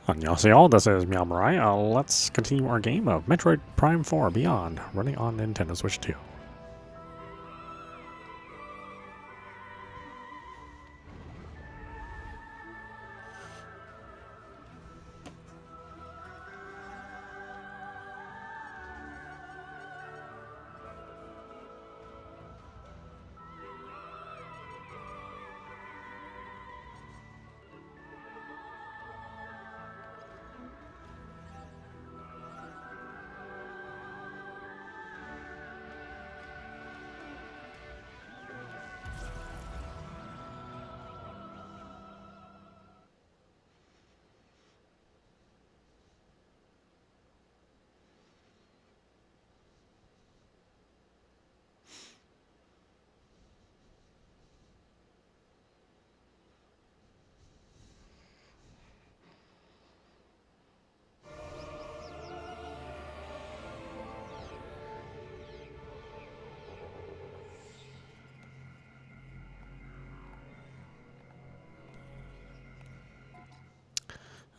Annyeonghaseyo, this is meowmurai. Let's continue our game of Metroid Prime 4 Beyond, running on Nintendo Switch 2.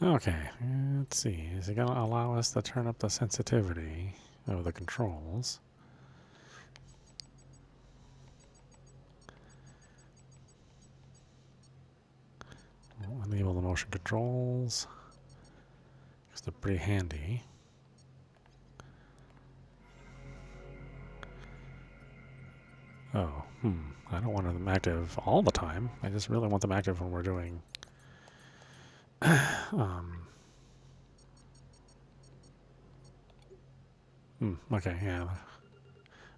Okay, let's see. Is it going to allow us to turn up the sensitivity of the controls? We'll enable the motion controls, because they're pretty handy. Oh, I don't want them active all the time. I just really want them active when we're doing okay, yeah.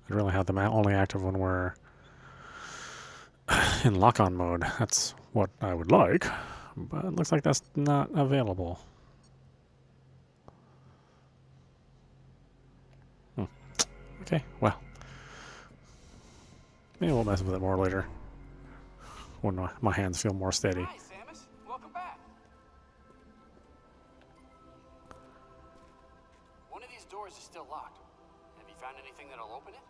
I'd really have them only active when we're in lock-on mode. That's what I would like, but it looks like that's not available. Okay, well. Maybe we'll mess with it more later, when my hands feel more steady. Hi, Samus. Welcome back. One of these doors is still locked. Have you found anything that'll open it?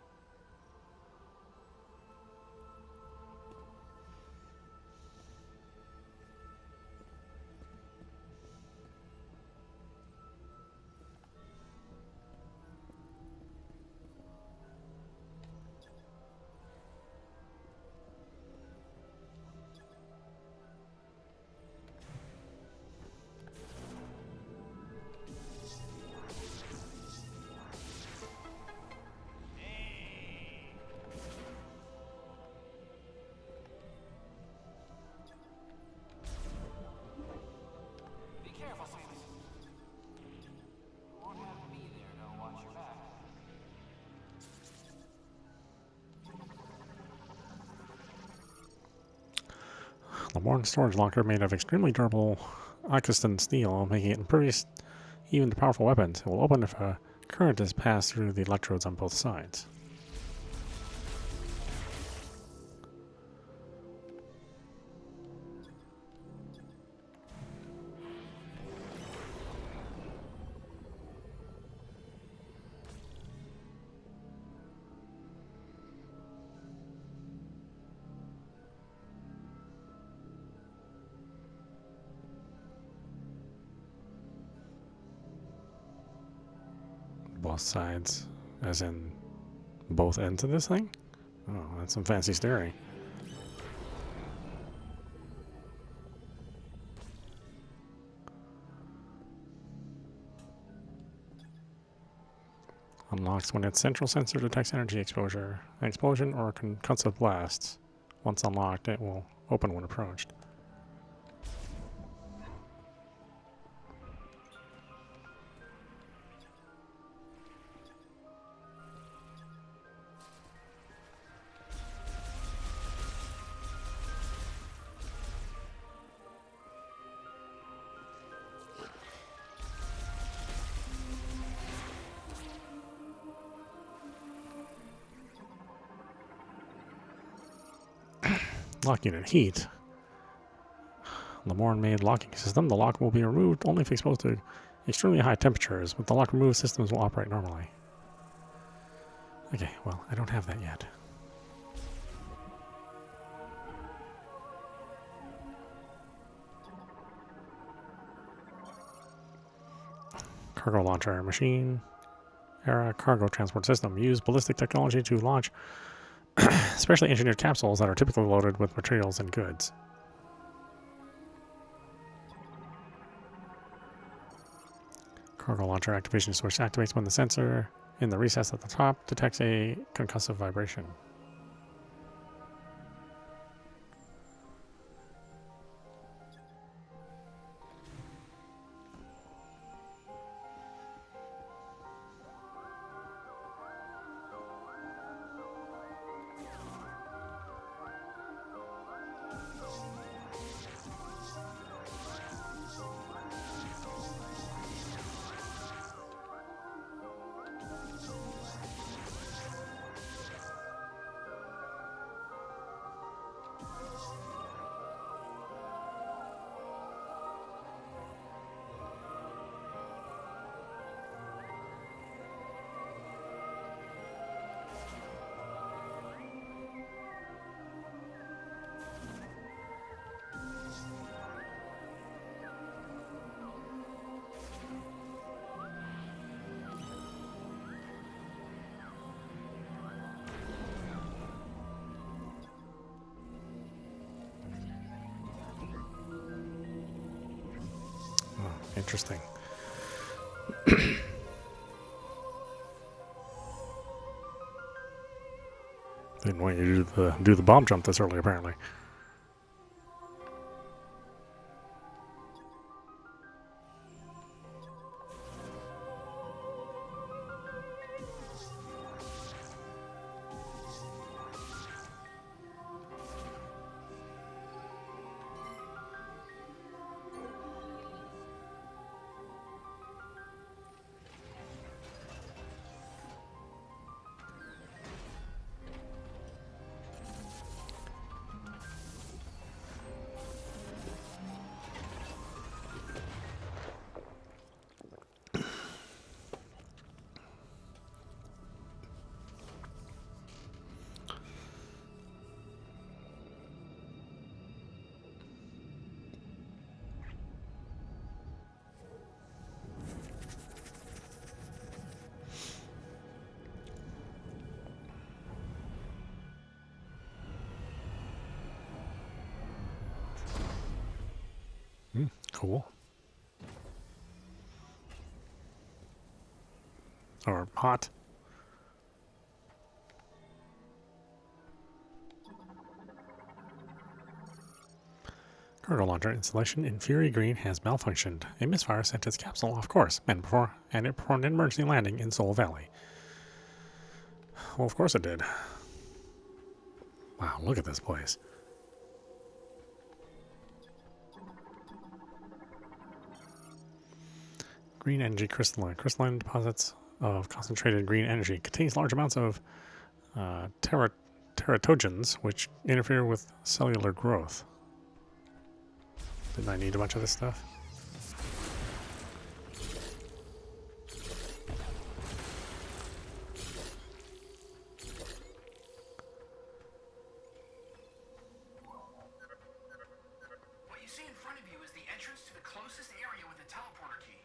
Be careful, Samus. You won't have me there to watch your back. The modern storage locker made of extremely durable Icoston steel, making it impervious even to powerful weapons. It will open if a current is passed through the electrodes on both sides. Both sides, as in both ends of this thing? Oh, that's some fancy steering. Unlocks when its central sensor detects energy exposure, an explosion, or concussive blasts. Once unlocked, it will open when approached. Lock unit heat. Lamorne made locking system. The lock will be removed only if exposed to extremely high temperatures. With the lock removed, systems will operate normally. Okay, well, I don't have that yet. Cargo launcher. Machine era cargo transport system. Use ballistic technology to launch specially engineered capsules that are typically loaded with materials and goods. Cargo launcher activation switch activates when the sensor in the recess at the top detects a concussive vibration. Interesting. Didn't want you to do the bomb jump this early, apparently. Cool. Or hot. Cargo launcher installation in Fury Green has malfunctioned. A misfire sent its capsule off course, and it performed an emergency landing in Soul Valley. Well, of course it did. Wow, look at this place. Green energy crystalline. Crystalline deposits of concentrated green energy contains large amounts of teratogens, which interfere with cellular growth. Didn't I need a bunch of this stuff? What you see in front of you is the entrance to the closest area with a teleporter key.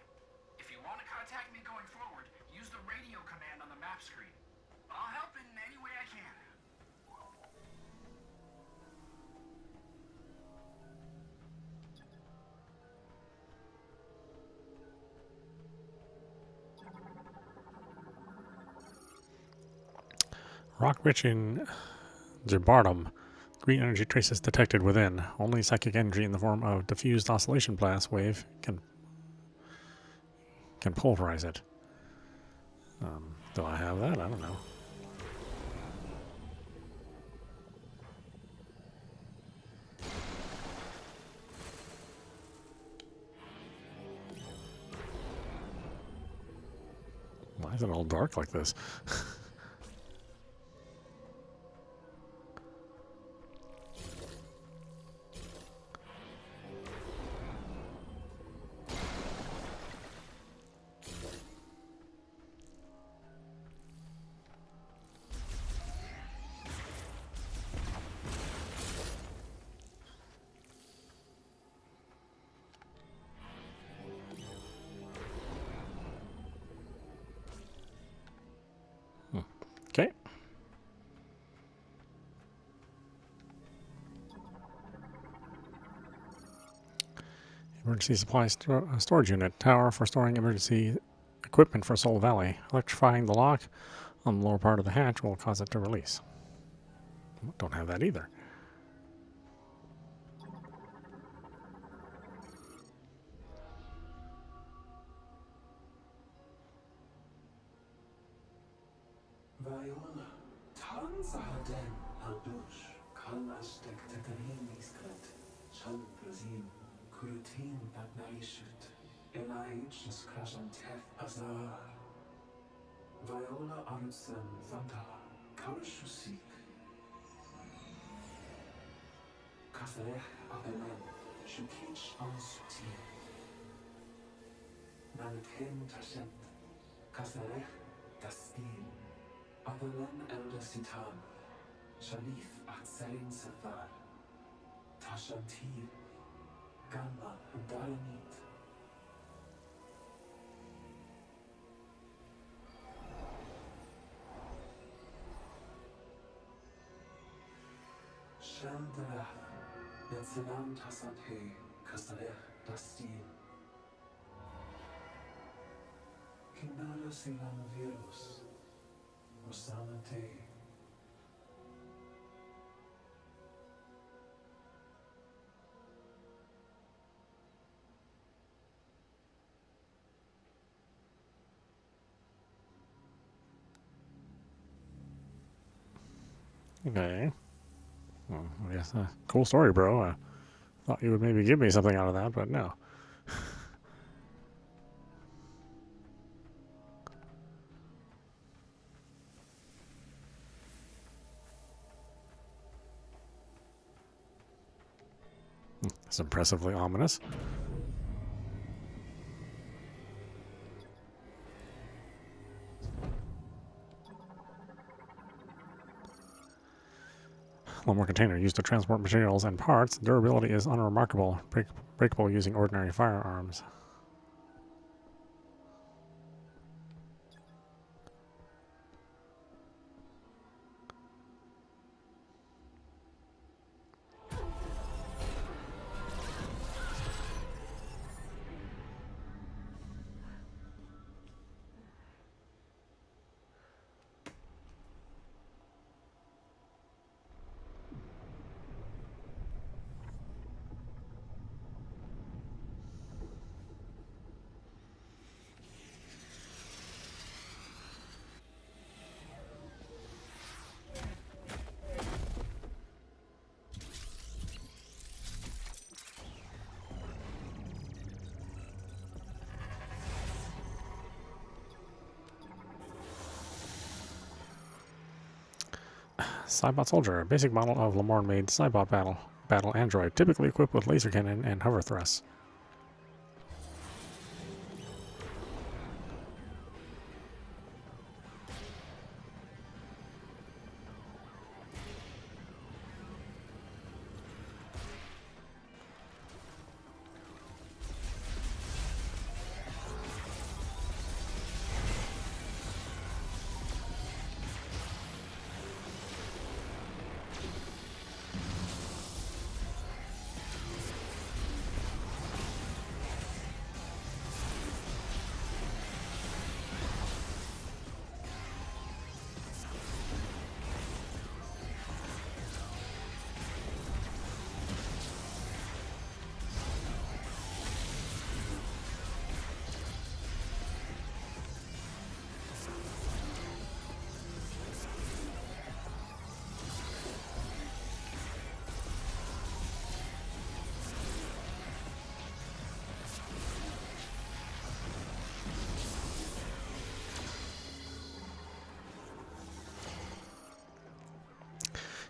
If you want to contact me going forward, use the radio command on the map screen. I'll help in any way I can. Rock-rich in Zibardum. Green energy traces detected within. Only psychic energy in the form of diffused oscillation blast wave can pulverize it. Do I have that? I don't know. Why is it all dark like this? emergency supply storage unit. Tower for storing emergency equipment for Soul Valley. Electrifying the lock on the lower part of the hatch will cause it to release. Don't have that either. Viola, Tanzaden, Albush, Kalastek Tetarin Iskret, Chan Brazil, Kurutin Bagnaishut, Elijah Skrashan Teth Azar, Viola Arutsen Vanda, Karashusik, Kazarech Avelen, Shukich Ansuti, Nanatem Tashet, Kazarech Dastin. Avalen Elder Sitan, Shalif Atzarin Safar, Tashantir, Gamma and Daranit. Shandarach, Netzelam Tasante, Kasarech Dastin. Kindala Silam Virus, Rosanate. Okay. Well, I guess cool story, bro. I thought you would maybe give me something out of that, but no. It's impressively ominous. One more container used to transport materials and parts. Durability is unremarkable, breakable using ordinary firearms. Cybot Soldier, a basic model of Lamorne-made Cybot battle android, typically equipped with laser cannon and hover thrusts.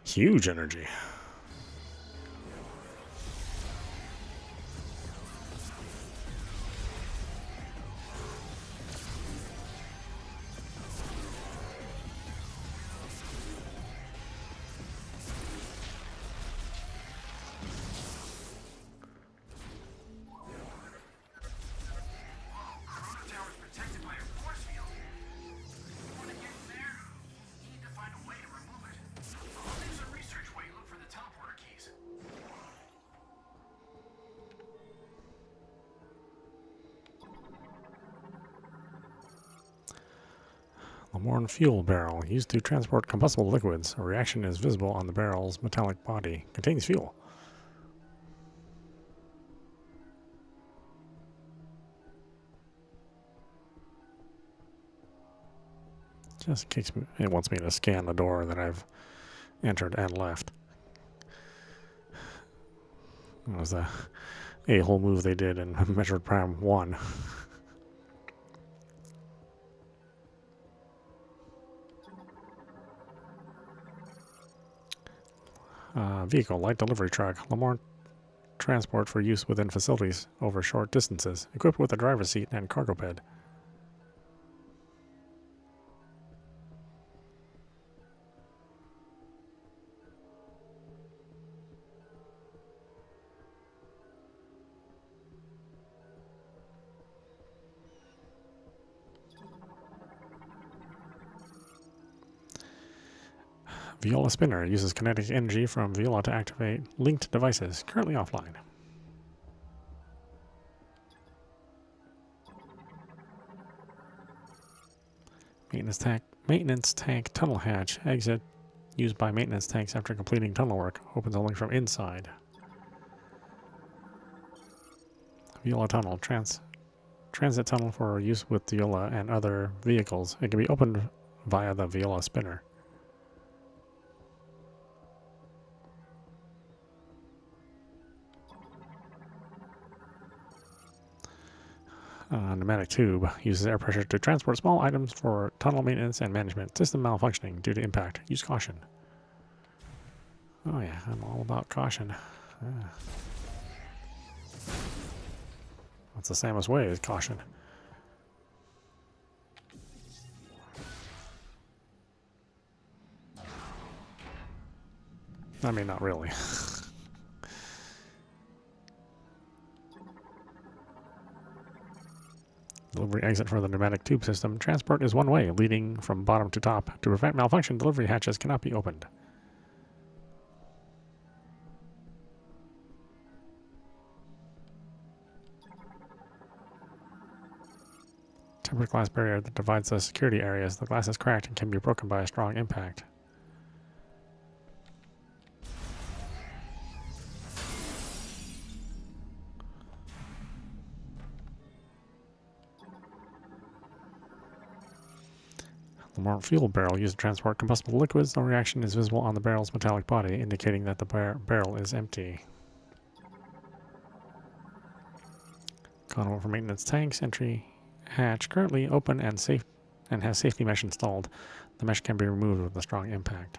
Huge energy. Lamorne fuel barrel, used to transport combustible liquids. A reaction is visible on the barrel's metallic body. Contains fuel. Just in case it wants me to scan the door that I've entered and left. That was the a-hole move they did in Metroid Prime 1. Vehicle, light delivery truck. Lamorne transport for use within facilities over short distances. Equipped with a driver's seat and cargo bed. Viola spinner uses kinetic energy from Viola to activate linked devices, currently offline. Maintenance tank tunnel hatch. Exit used by maintenance tanks after completing tunnel work. Opens only from inside. Viola tunnel. Transit tunnel for use with Viola and other vehicles. It can be opened via the Viola spinner. Pneumatic tube uses air pressure to transport small items for tunnel maintenance and management. System malfunctioning due to impact. Use caution. Oh yeah, I'm all about caution. That's the Samus way, is caution. I mean, not really. Delivery exit for the pneumatic tube system. Transport is one way, leading from bottom to top. To prevent malfunction, delivery hatches cannot be opened. Tempered glass barrier that divides the security areas. The glass is cracked and can be broken by a strong impact. Lamorne fuel barrel used to transport combustible liquids. No reaction is visible on the barrel's metallic body, indicating that the barrel is empty. Conduit for maintenance tanks. Entry hatch currently open and safe, and has safety mesh installed. The mesh can be removed with a strong impact.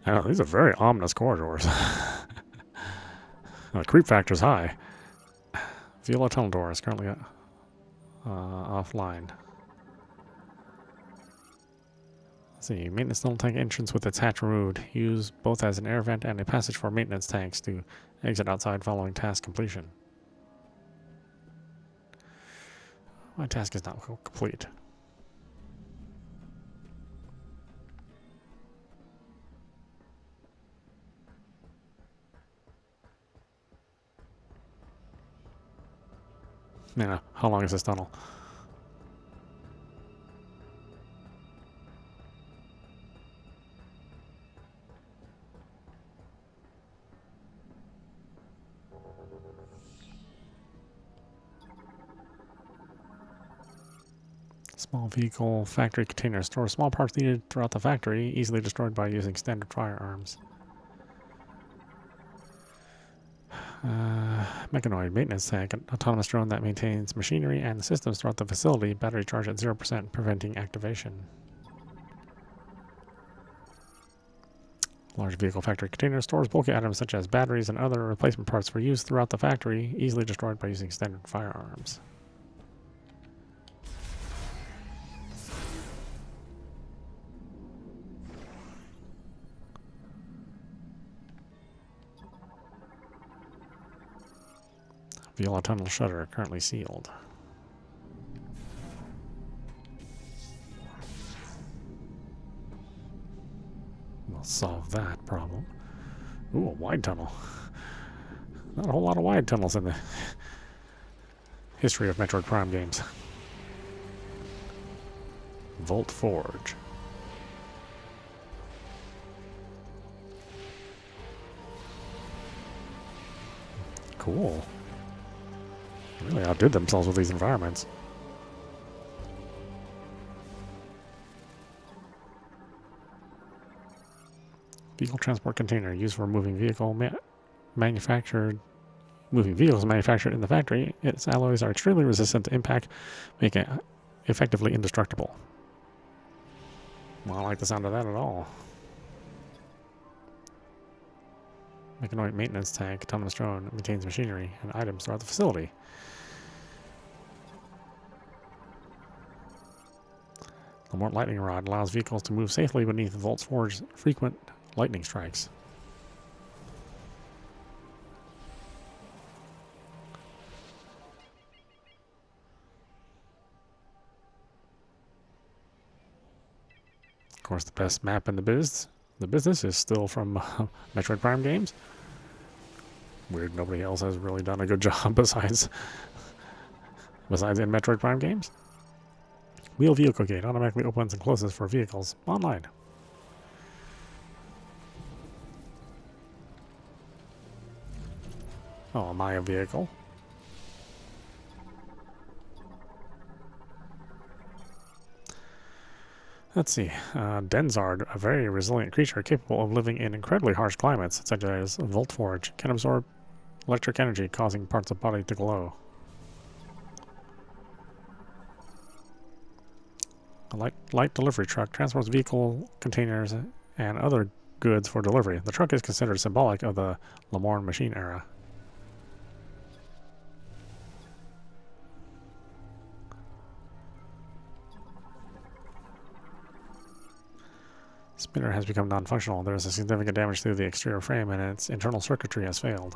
I know, these are very ominous corridors. The creep factor is high. Viola tunnel door is currently offline. Let's see, maintenance tunnel tank entrance with its hatch removed. Use both as an air vent and a passage for maintenance tanks to exit outside following task completion. My task is not complete. Yeah, how long is this tunnel? Small vehicle factory container stores small parts needed throughout the factory, easily destroyed by using standard firearms. Mechanoid maintenance tank, an autonomous drone that maintains machinery and systems throughout the facility. Battery charge at 0%, preventing activation. Large vehicle factory container stores bulky items such as batteries and other replacement parts for use throughout the factory, easily destroyed by using standard firearms. Viola tunnel shutter currently sealed. We'll solve that problem. Ooh, a wide tunnel. Not a whole lot of wide tunnels in the history of Metroid Prime games. Volt Forge. Cool. Really outdid themselves with these environments. Vehicle transport container used for moving vehicles manufactured in the factory. Its alloys are extremely resistant to impact, making it effectively indestructible. Well, I don't like the sound of that at all. Mechanoid maintenance tank, autonomous drone, maintains machinery and items throughout the facility. The Mort lightning rod allows vehicles to move safely beneath Volt's Forge's frequent lightning strikes. Of course, the best map in the business is still from Metroid Prime games. Weird, nobody else has really done a good job besides in Metroid Prime games. Wheel vehicle gate automatically opens and closes for vehicles online. Oh, a Maya vehicle. Let's see. Denzard, a very resilient creature capable of living in incredibly harsh climates, such as Voltforge, can absorb electric energy, causing parts of the body to glow. A light delivery truck transports vehicle containers and other goods for delivery. The truck is considered symbolic of the Lamorne machine era. Spinner has become non-functional. There is a significant damage to the exterior frame and its internal circuitry has failed.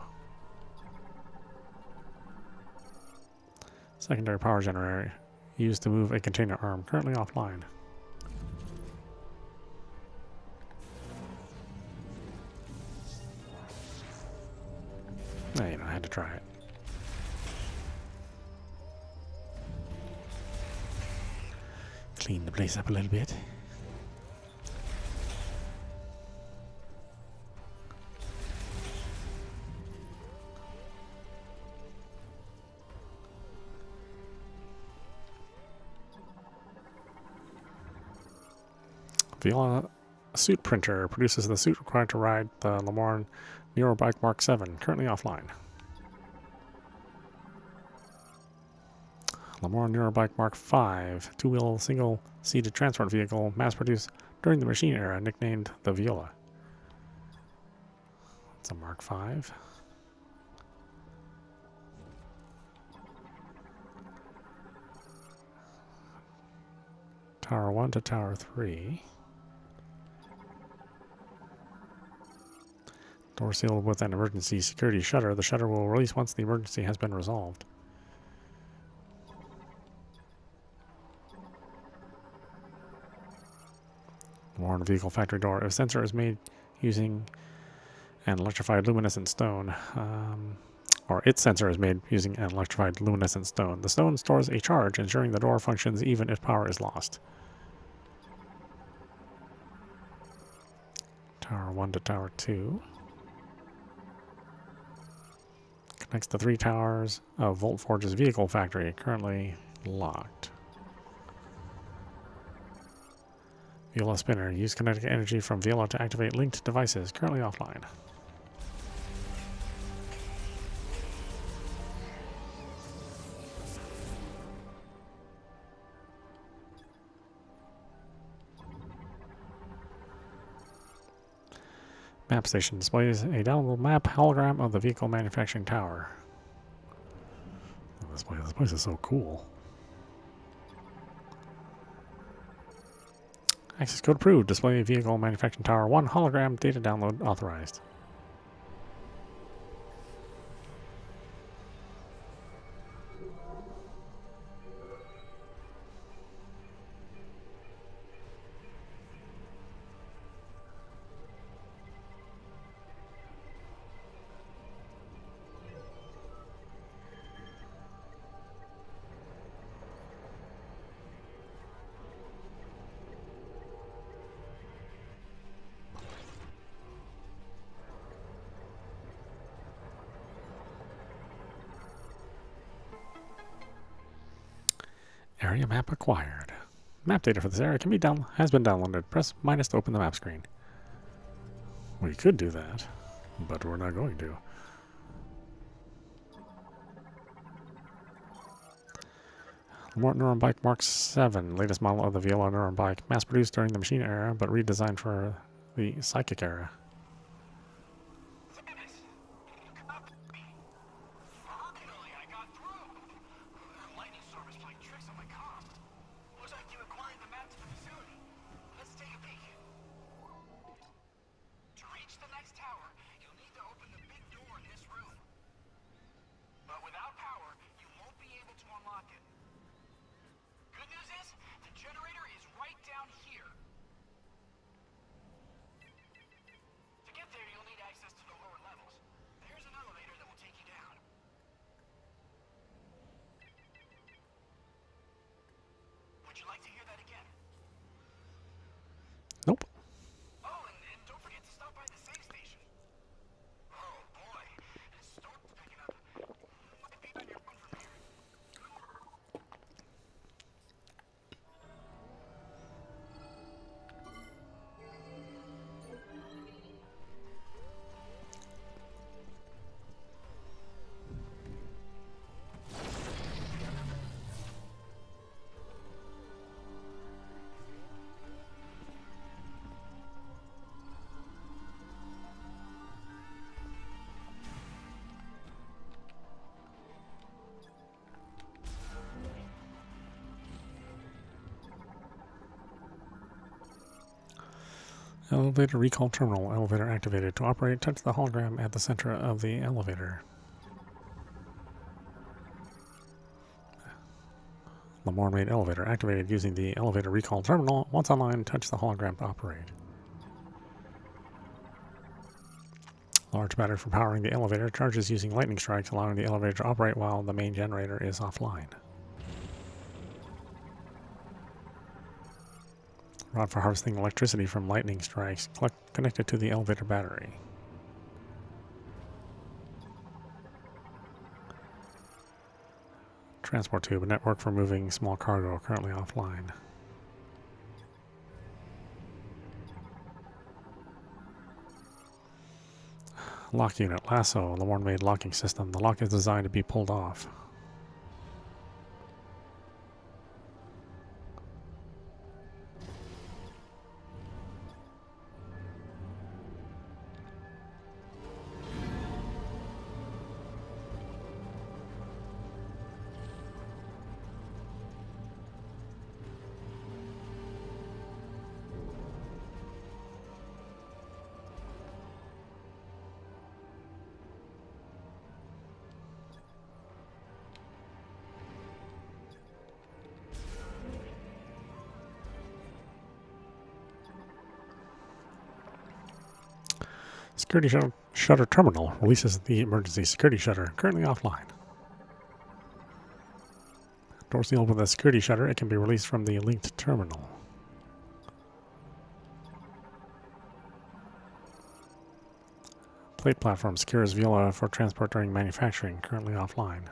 Secondary power generator used to move a container arm, currently offline. I had to try it. Clean the place up a little bit. Viola suit printer produces the suit required to ride the Lamorne Neurobike Mark 7, currently offline. Lamorne Neurobike Mark 5, two-wheel single-seated transport vehicle, mass-produced during the machine era, nicknamed the Viola. It's a Mark 5. Tower 1 to Tower 3. Door sealed with an emergency security shutter. The shutter will release once the emergency has been resolved. Warren vehicle factory door. If sensor is made using an electrified luminescent stone, or its sensor is made using an electrified luminescent stone. The stone stores a charge, ensuring the door functions even if power is lost. Tower 1 to Tower 2. Connects the 3 towers of Voltforge's vehicle factory, currently locked. Viola spinner. Use kinetic energy from Viola to activate linked devices, currently offline. Map station displays a downloadable map hologram of the vehicle manufacturing tower. Oh, this place is so cool. Access code approved. Display vehicle manufacturing tower 1 hologram. Data download authorized. Area map acquired. Map data for this area has been downloaded. Press minus to open the map screen. We could do that, but we're not going to. Lamort Neuron Bike Mark 7, latest model of the VLR Neuron Bike, mass-produced during the machine era, but redesigned for the psychic era. Nope. Oh, and don't forget to stop by the save station. Oh boy, this storm's picking up. Might be on your phone from here. Elevator recall terminal. Elevator activated. To operate, touch the hologram at the center of the elevator. Lamore made elevator activated using the elevator recall terminal. Once online, touch the hologram to operate. Large battery for powering the elevator. Charges using lightning strikes, allowing the elevator to operate while the main generator is offline. Rod for harvesting electricity from lightning strikes, connected to the elevator battery. Transport tube, a network for moving small cargo, currently offline. Lock unit, lasso, the one-made locking system. The lock is designed to be pulled off. Security shutter terminal releases the emergency security shutter, currently offline. Door sealed with a security shutter, it can be released from the linked terminal. Plate platform secures viola for transport during manufacturing, currently offline.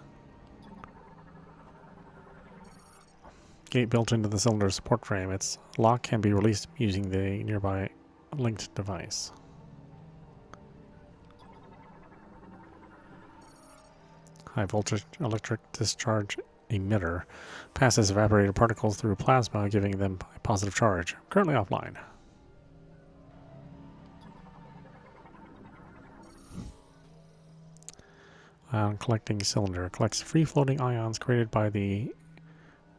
Gate built into the cylinder support frame. Its lock can be released using the nearby linked device. High voltage electric discharge emitter passes evaporated particles through plasma, giving them a positive charge. Currently offline. Ion collecting cylinder collects free-floating ions created by the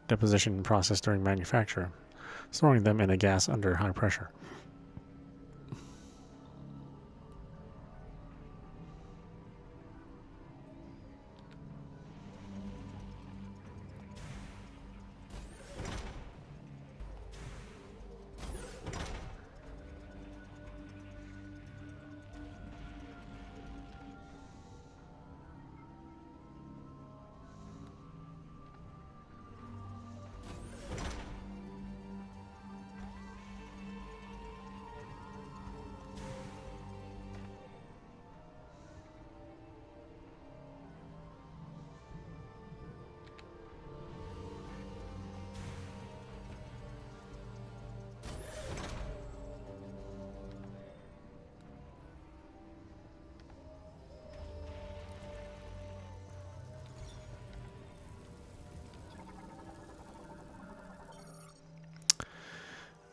deposition process during manufacture, storing them in a gas under high pressure.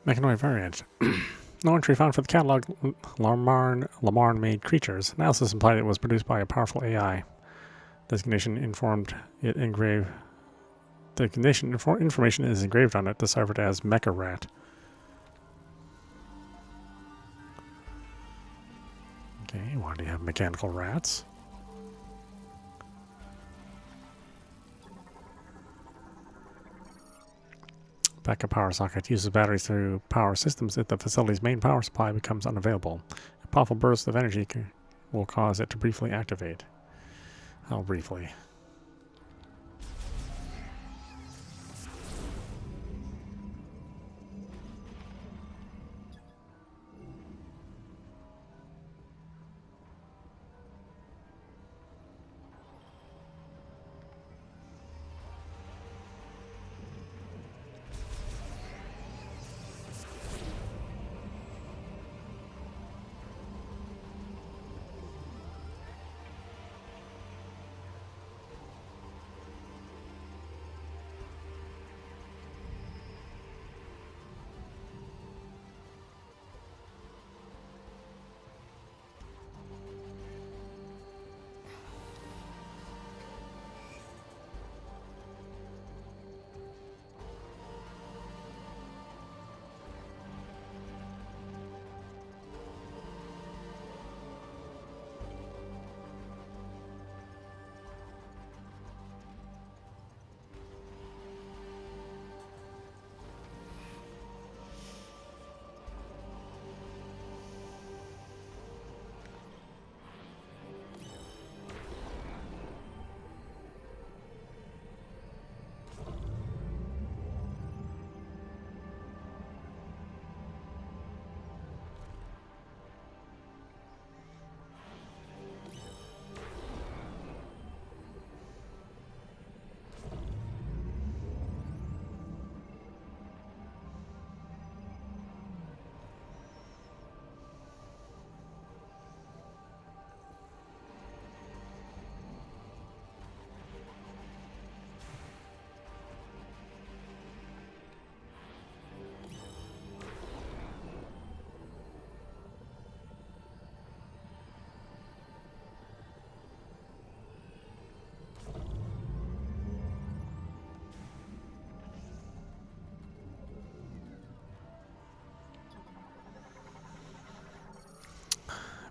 Mechanoid variant. No entry found for the catalog. Lamarn-made creatures. Analysis implied it was produced by a powerful AI. Designation informed it engraved. The condition information is engraved on it, deciphered as Mecha Rat. Okay, why do you have mechanical rats? Backup power socket uses batteries through power systems if the facility's main power supply becomes unavailable. A powerful burst of energy will cause it to briefly activate. How briefly?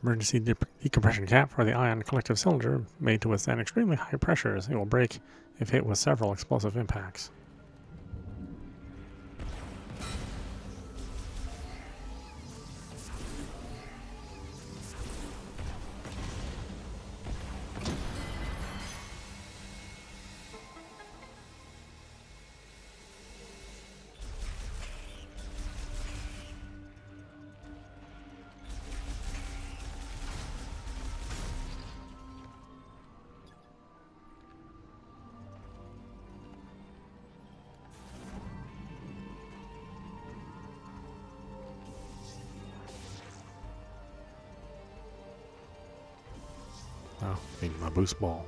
Emergency decompression cap for the ion collective cylinder made to withstand extremely high pressures. It will break if hit with several explosive impacts. Oh, need my boost ball.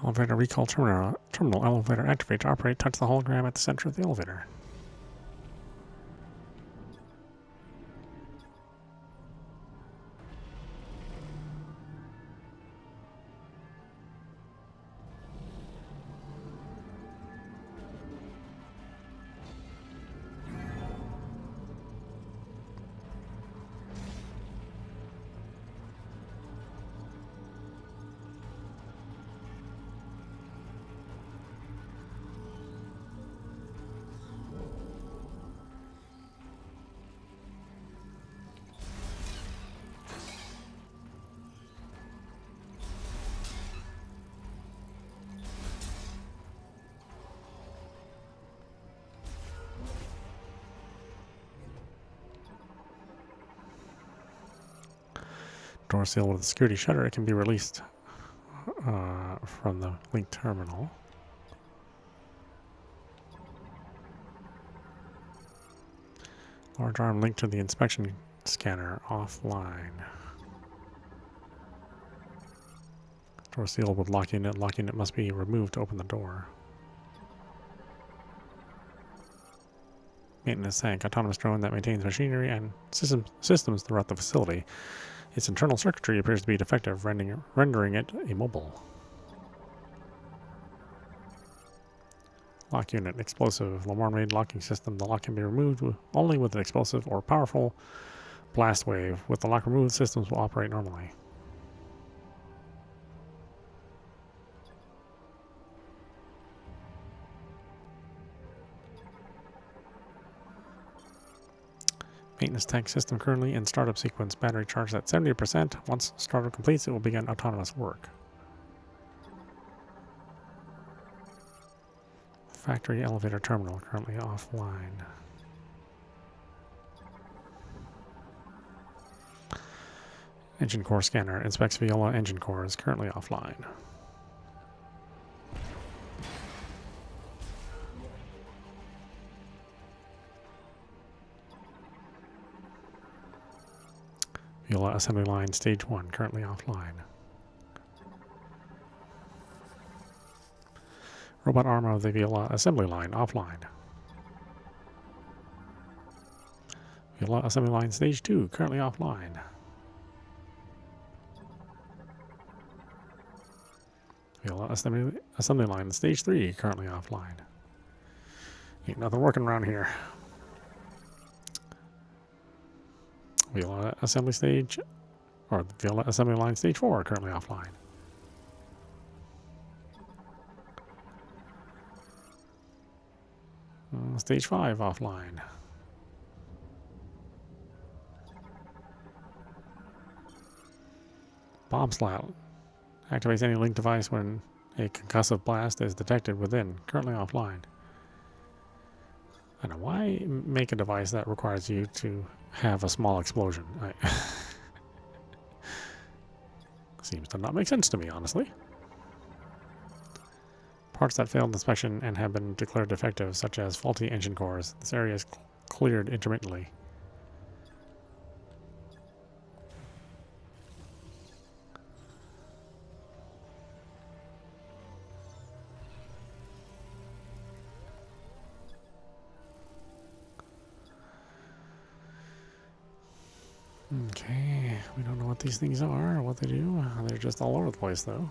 Elevator recall terminal elevator activate to operate. Touch the hologram at the center of the elevator. Door sealed with a security shutter. It can be released from the link terminal. Large arm linked to the inspection scanner offline. Door sealed with lock unit. Lock unit must be removed to open the door. Maintenance tank. Autonomous drone that maintains machinery and systems throughout the facility. Its internal circuitry appears to be defective, rendering it immobile. Lock unit. Explosive. Lamar-made locking system. The lock can be removed only with an explosive or powerful blast wave. With the lock removed, systems will operate normally. Maintenance tank system currently in startup sequence. Battery charged at 70%. Once startup completes, it will begin autonomous work. Factory elevator terminal currently offline. Engine core scanner inspects Viola engine core is currently offline. Viola assembly line stage 1 currently offline. Robot arm of the Viola assembly line offline. Viola assembly line stage 2 currently offline. Viola assembly line stage 3 currently offline. Ain't nothing working around here. Viola assembly stage, or Viola assembly line stage 4 currently offline. Stage 5 offline. Bomb slat. Activates any link device when a concussive blast is detected within. Currently offline. I don't know, why make a device that requires you to have a small explosion? Seems to not make sense to me, honestly. Parts that failed inspection and have been declared defective, such as faulty engine cores. This area is cleared intermittently. Okay, we don't know what these things are or what they do. They're just all over the place, though.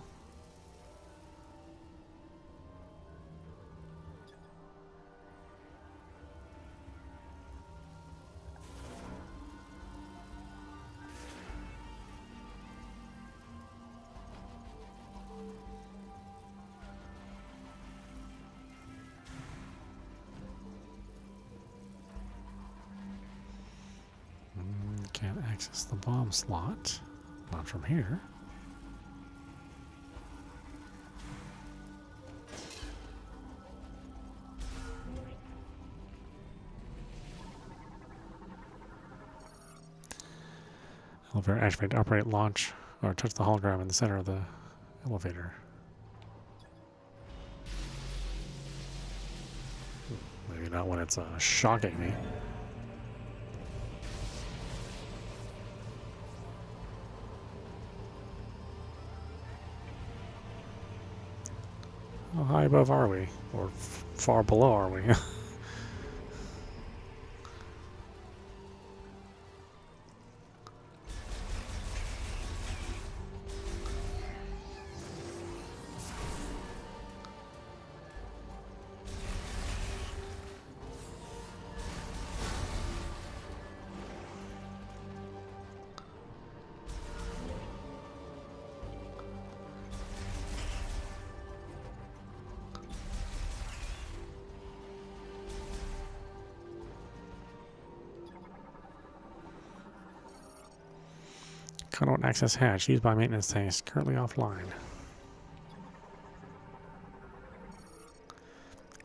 Can't access the bomb slot. Not from here. Elevator activate, operate, launch, or touch the hologram in the center of the elevator. Maybe not when it's shocking me. How high above are we? Or far below are we? Cutout access hatch used by maintenance tanks currently offline.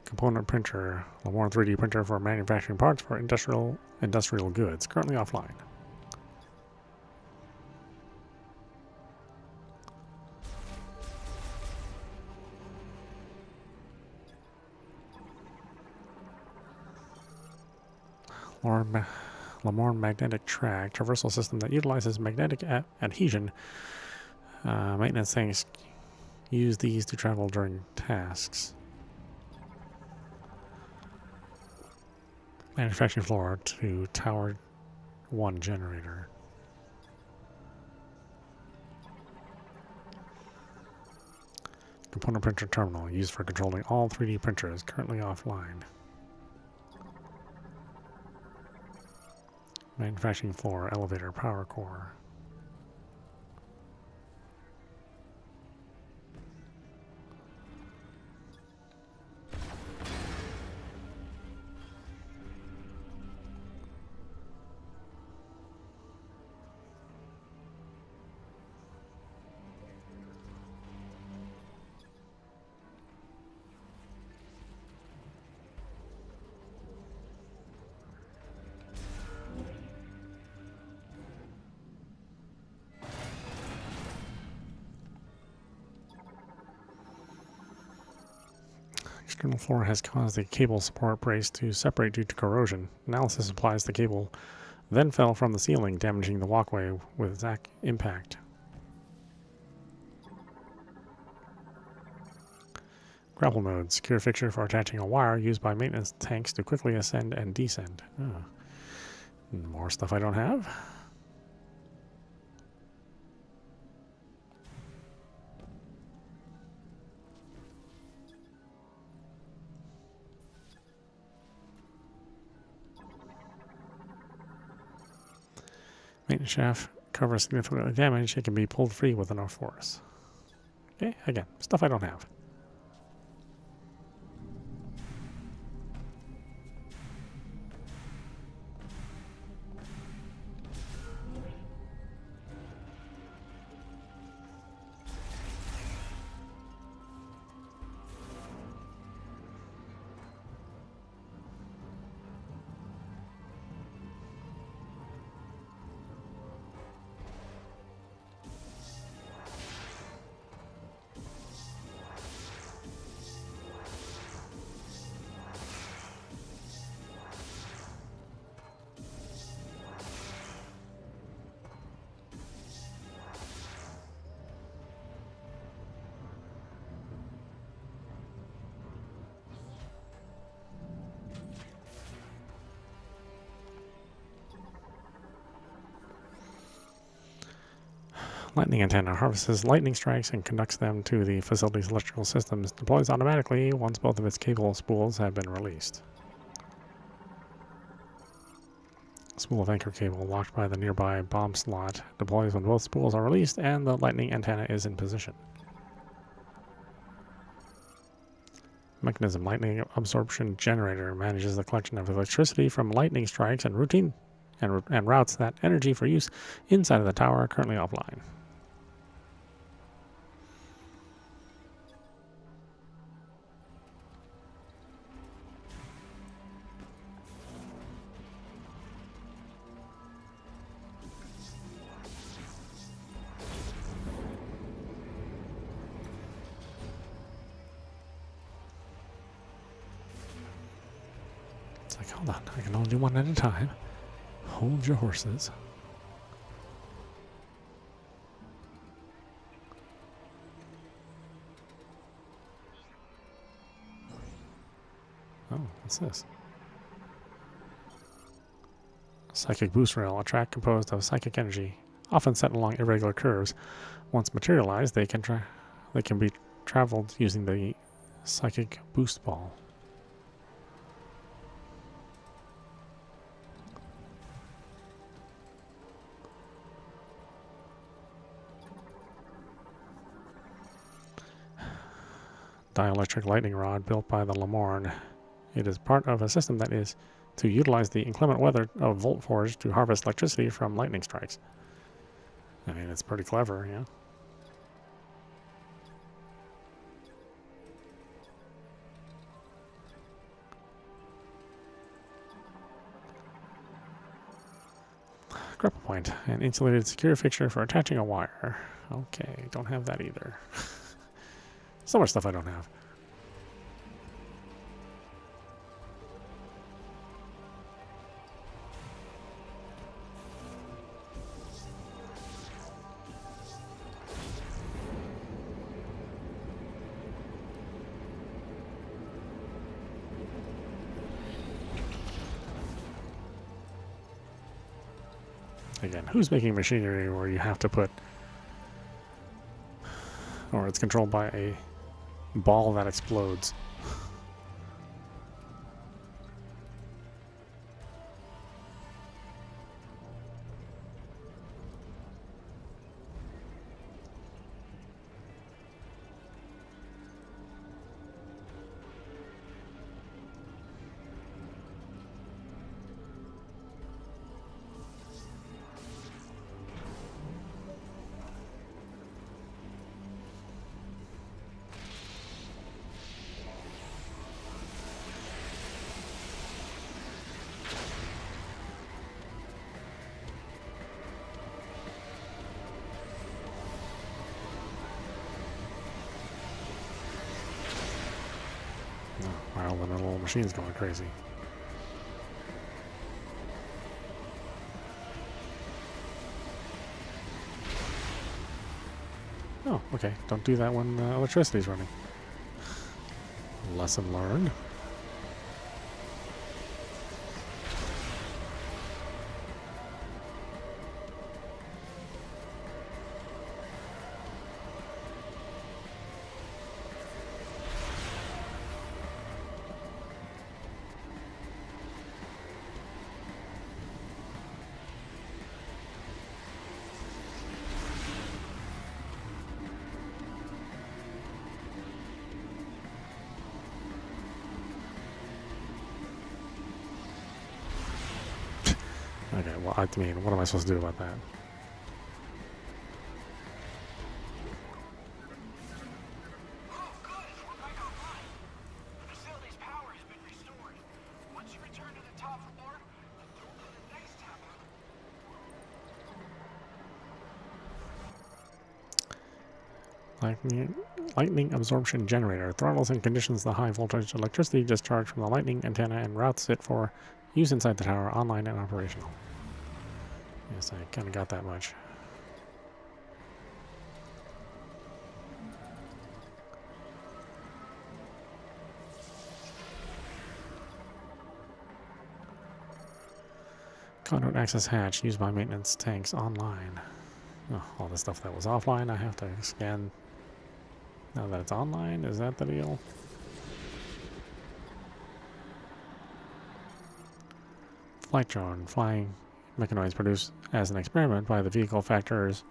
Component printer, Lamar 3D printer for manufacturing parts for industrial goods currently offline. Lamorne magnetic track traversal system that utilizes magnetic adhesion. Maintenance tanks use these to travel during tasks. Manufacturing floor to Tower 1 generator. Component printer terminal used for controlling all 3D printers, currently offline. Manufacturing floor, elevator, power core. External floor has caused the cable support brace to separate due to corrosion. Analysis implies the cable then fell from the ceiling, damaging the walkway with exact impact. Grapple mode, secure fixture for attaching a wire used by maintenance tanks to quickly ascend and descend. Oh. More stuff I don't have. Maintenance shaft covers significantly damaged. It can be pulled free with enough force. Okay, again, stuff I don't have. Lightning antenna harvests lightning strikes and conducts them to the facility's electrical systems. Deploys automatically once both of its cable spools have been released. Spool of anchor cable locked by the nearby bomb slot deploys when both spools are released and the lightning antenna is in position. Mechanism lightning absorption generator manages the collection of electricity from lightning strikes and routes that energy for use inside of the tower, currently offline. It's like, hold on, I can only do one at a time. Hold your horses. Oh, what's this? Psychic boost rail, a track composed of psychic energy, often set along irregular curves. Once materialized, they can be traveled using the psychic boost ball. Dielectric lightning rod built by the Lamorne. It is part of a system that is to utilize the inclement weather of Volt Forge to harvest electricity from lightning strikes. I mean, it's pretty clever, yeah. Grapple point, an insulated secure fixture for attaching a wire. Okay, don't have that either. So much stuff I don't have. Again, who's making machinery where you have to put, or it's controlled by a ball that explodes? Wow, the little machine's going crazy. Oh, okay. Don't do that when electricity's running. Lesson learned. Okay, well, I mean, what am I supposed to do about that? Oh, good. We're back online. The facility's power has been restored. Once you return to the top floor, you'll go to the next tower. Lightning absorption generator throttles and conditions the high voltage electricity discharge from the lightning antenna and routes it for use inside the tower, online and operational. Yes, I kind of got that much. Conduit access hatch used by maintenance tanks online. Oh, all the stuff that was offline, I have to scan. Now that it's online, is that the deal? Flight drone. Flying mechanoids produced as an experiment by the vehicle factory's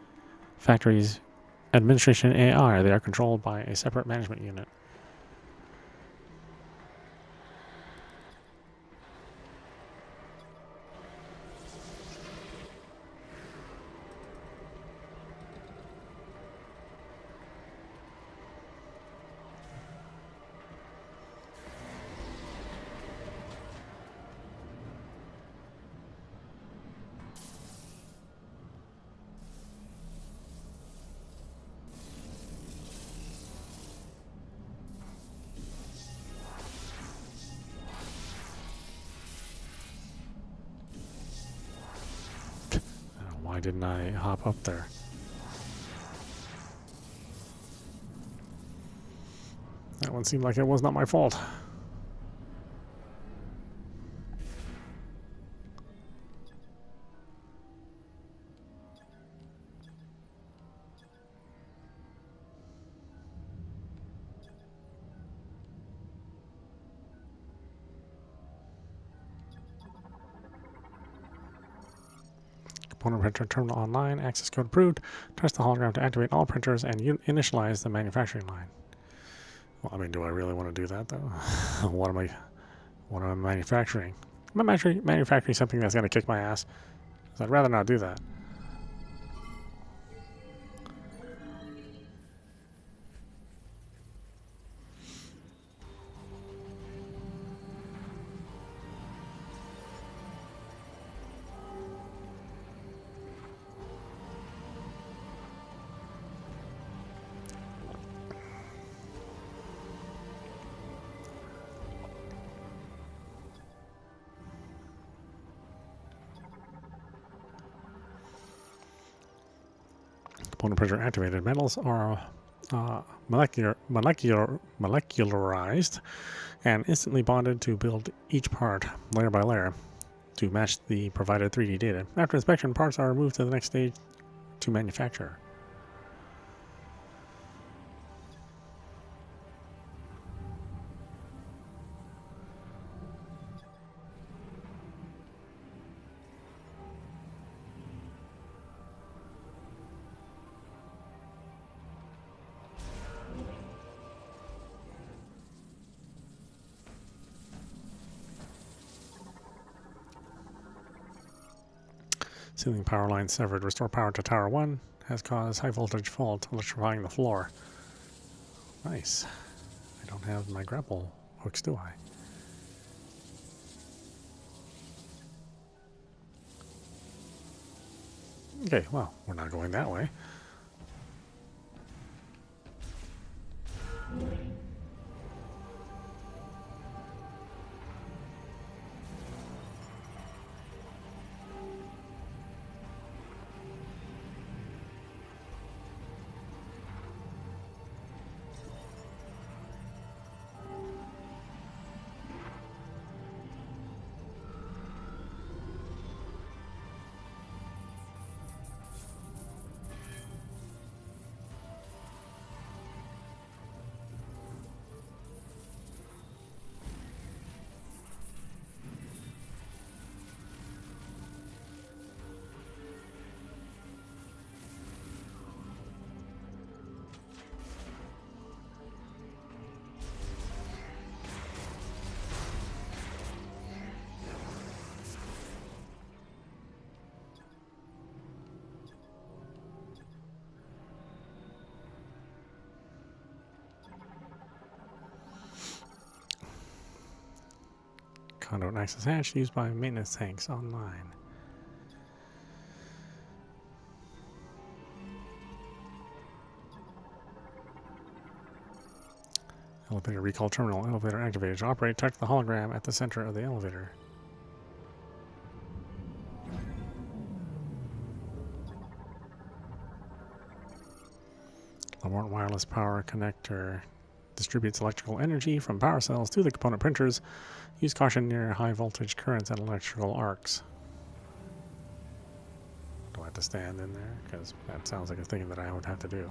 administration AI. They are controlled by a separate management unit. Why didn't I hop up there? That one seemed like it was not my fault. Component printer terminal online. Access code approved. Touch the hologram to activate all printers and initialize the manufacturing line. Well, I mean, do I really want to do that though? What am I manufacturing? Am I manufacturing something that's going to kick my ass? 'Cause I'd rather not do that. Component printer activated. Metals are molecularized and instantly bonded to build each part layer by layer. to match the provided 3D data. After inspection, parts are moved to the next stage to manufacture. Ceiling power line severed. Restore power to Tower 1 has caused high voltage fault, electrifying the floor. Nice. I don't have my grapple hooks, do I? Okay, well, we're not going that way. Conduit access hatch used by maintenance tanks online. Elevator recall terminal. Elevator activated. To operate, touch the hologram at the center of the elevator. Lamort wireless power connector distributes electrical energy from power cells to the component printers. Use caution near high voltage currents and electrical arcs. Do I have to stand in there? Because that sounds like a thing that I would have to do.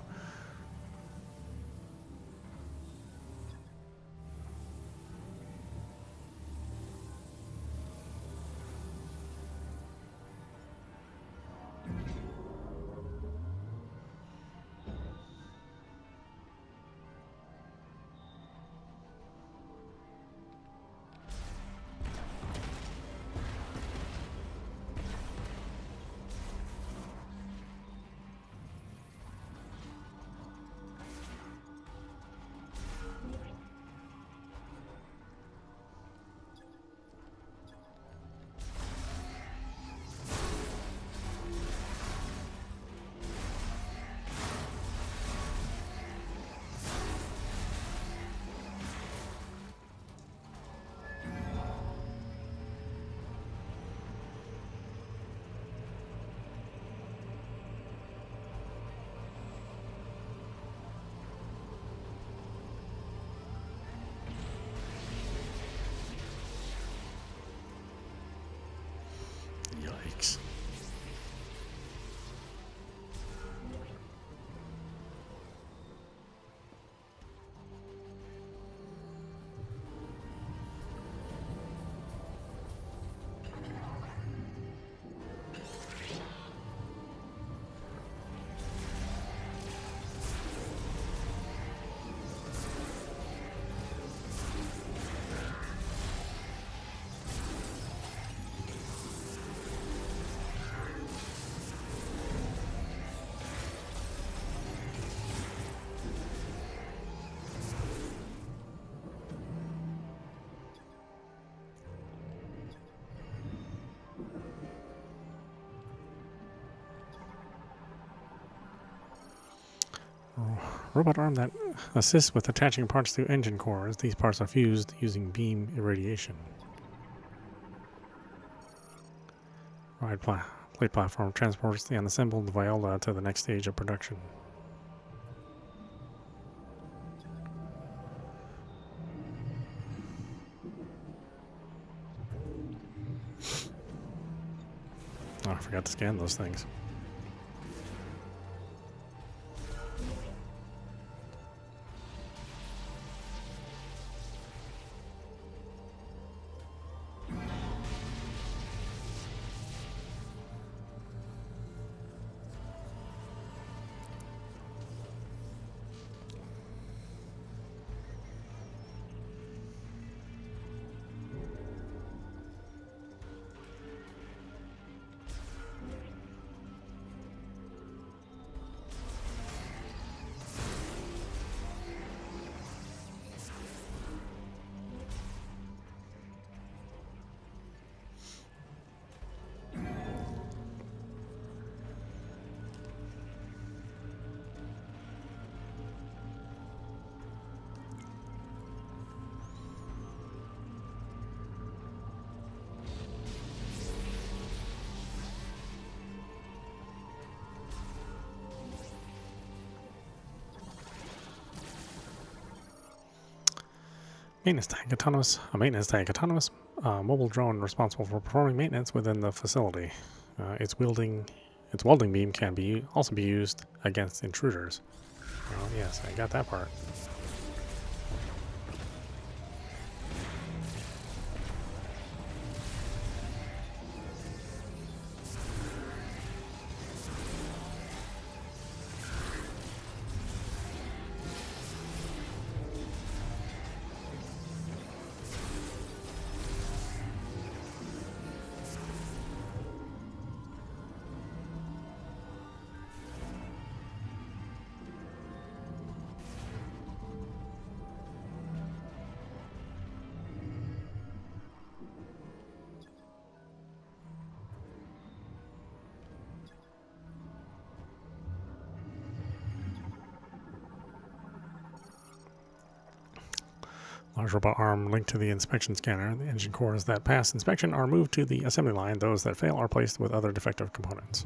Yikes. Robot arm that assists with attaching parts to engine cores. These parts are fused using beam irradiation. Plate platform transports the unassembled viola to the next stage of production. I forgot to scan those things. Maintenance tank autonomous. A maintenance tank autonomous mobile drone responsible for performing maintenance within the facility. Its welding beam can also be used against intruders. Oh yes, I got that part. Large robot arm linked to the inspection scanner. The engine cores that pass inspection are moved to the assembly line. Those that fail are placed with other defective components.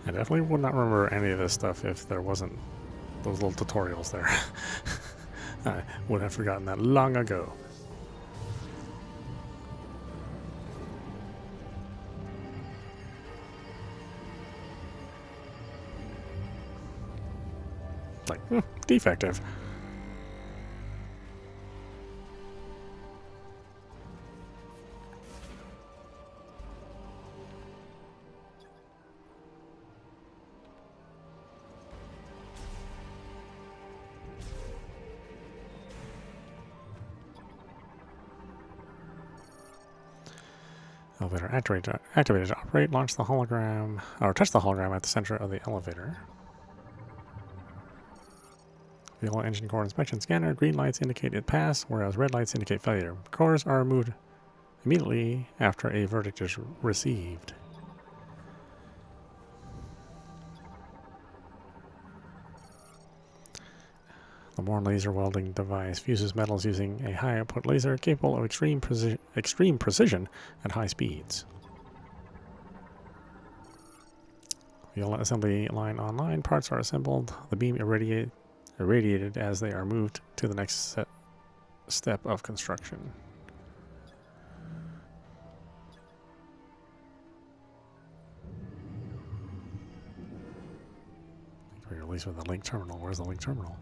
I definitely would not remember any of this stuff if there wasn't those little tutorials there. I would have forgotten that long ago. Like, defective. Elevator activated to operate. Launch the hologram, or touch the hologram at the center of the elevator. Vehicle engine core inspection scanner. Green lights indicate it passed, whereas red lights indicate failure. Cores are removed immediately after a verdict is received. The Morn laser welding device fuses metals using a high output laser capable of extreme precision at high speeds. Viola assembly line online. Parts are assembled. The beam irradiated as they are moved to the next step of construction. We're released with the link terminal. Where's the link terminal?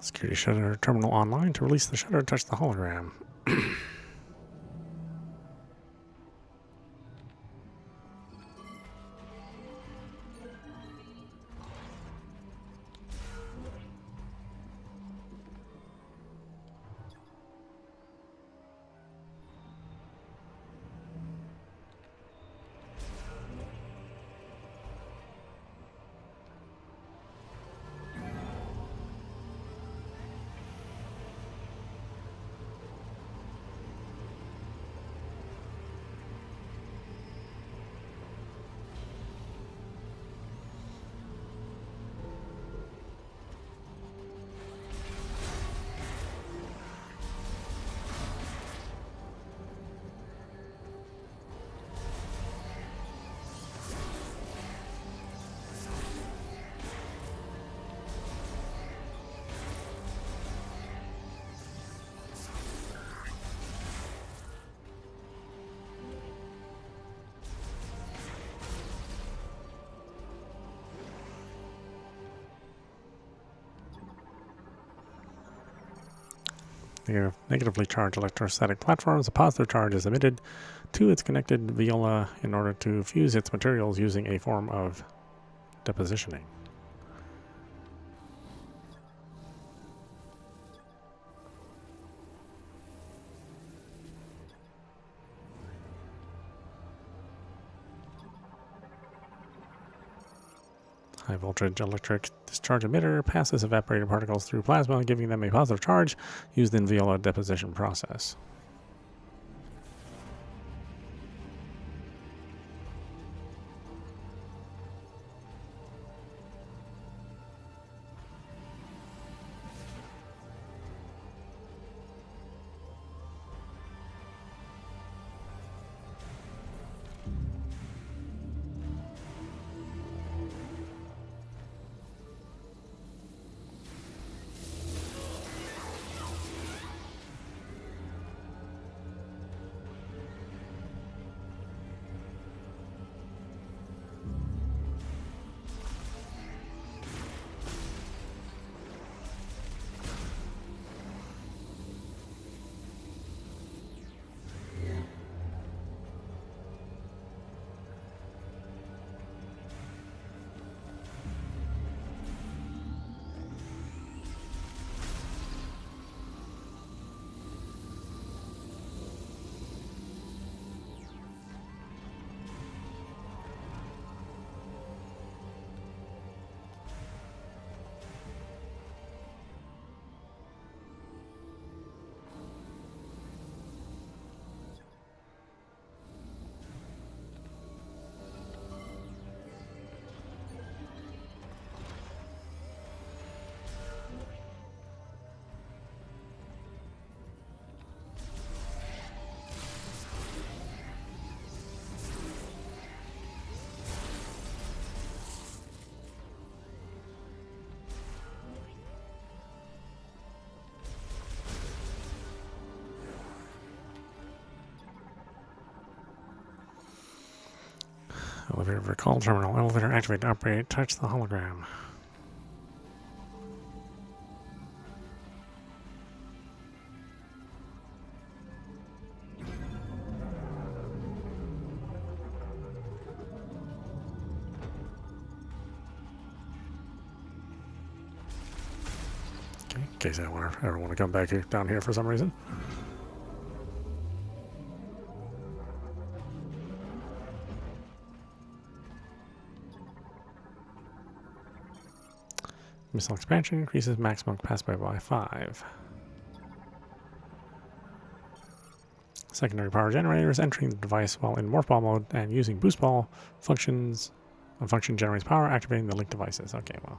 Security shutter terminal online. To release the shutter, touch the hologram. Negatively charged electrostatic platforms, a positive charge is emitted to its connected viola in order to fuse its materials using a form of depositioning. High voltage electric discharge emitter passes evaporated particles through plasma, giving them a positive charge used in viola deposition process. Elevator recall terminal. Elevator activate to operate. Touch the hologram. Okay, in case I ever want to come back down here for some reason. Missile expansion increases maximum capacity by 5. Secondary power generators entering the device while in morph ball mode and using boost ball functions. A function generates power, activating the linked devices. Okay, well,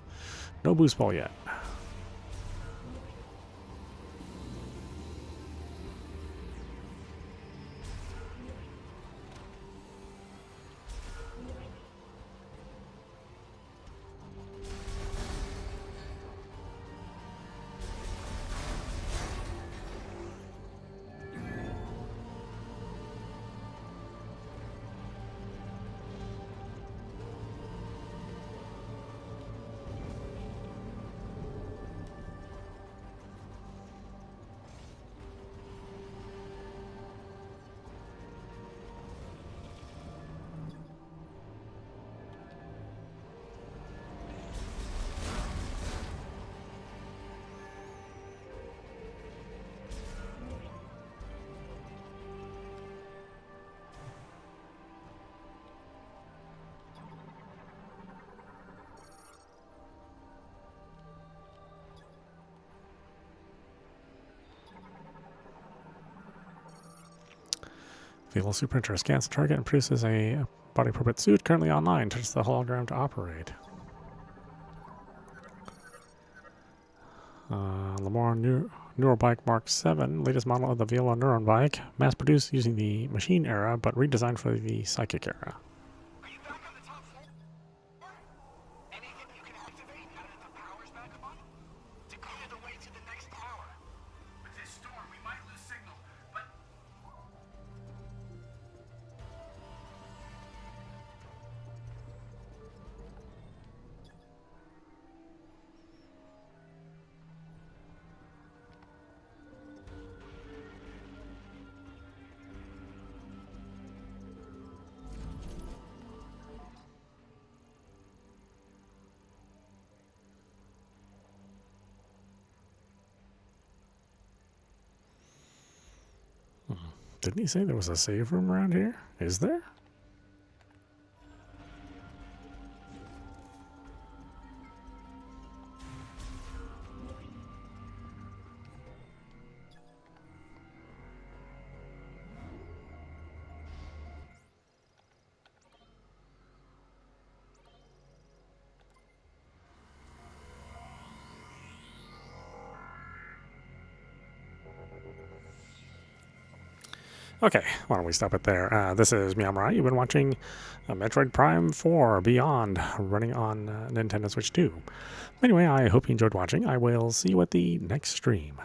no boost ball yet. The little super printer scans the target and produces a body-appropriate suit currently online. Touches the hologram to operate. Lamar Neurobike Mark 7, latest model of the Viola Neuron bike, mass-produced using the machine era, but redesigned for the psychic era. Are you back on the top floor? Anything you can activate now that the power's back on? To clear the way to the next tower. With this storm, we might lose signal, but... Didn't he say there was a save room around here? Is there? Okay, why don't we stop it there? This is meowmurai. You've been watching Metroid Prime 4 Beyond, running on Nintendo Switch 2. Anyway, I hope you enjoyed watching. I will see you at the next stream.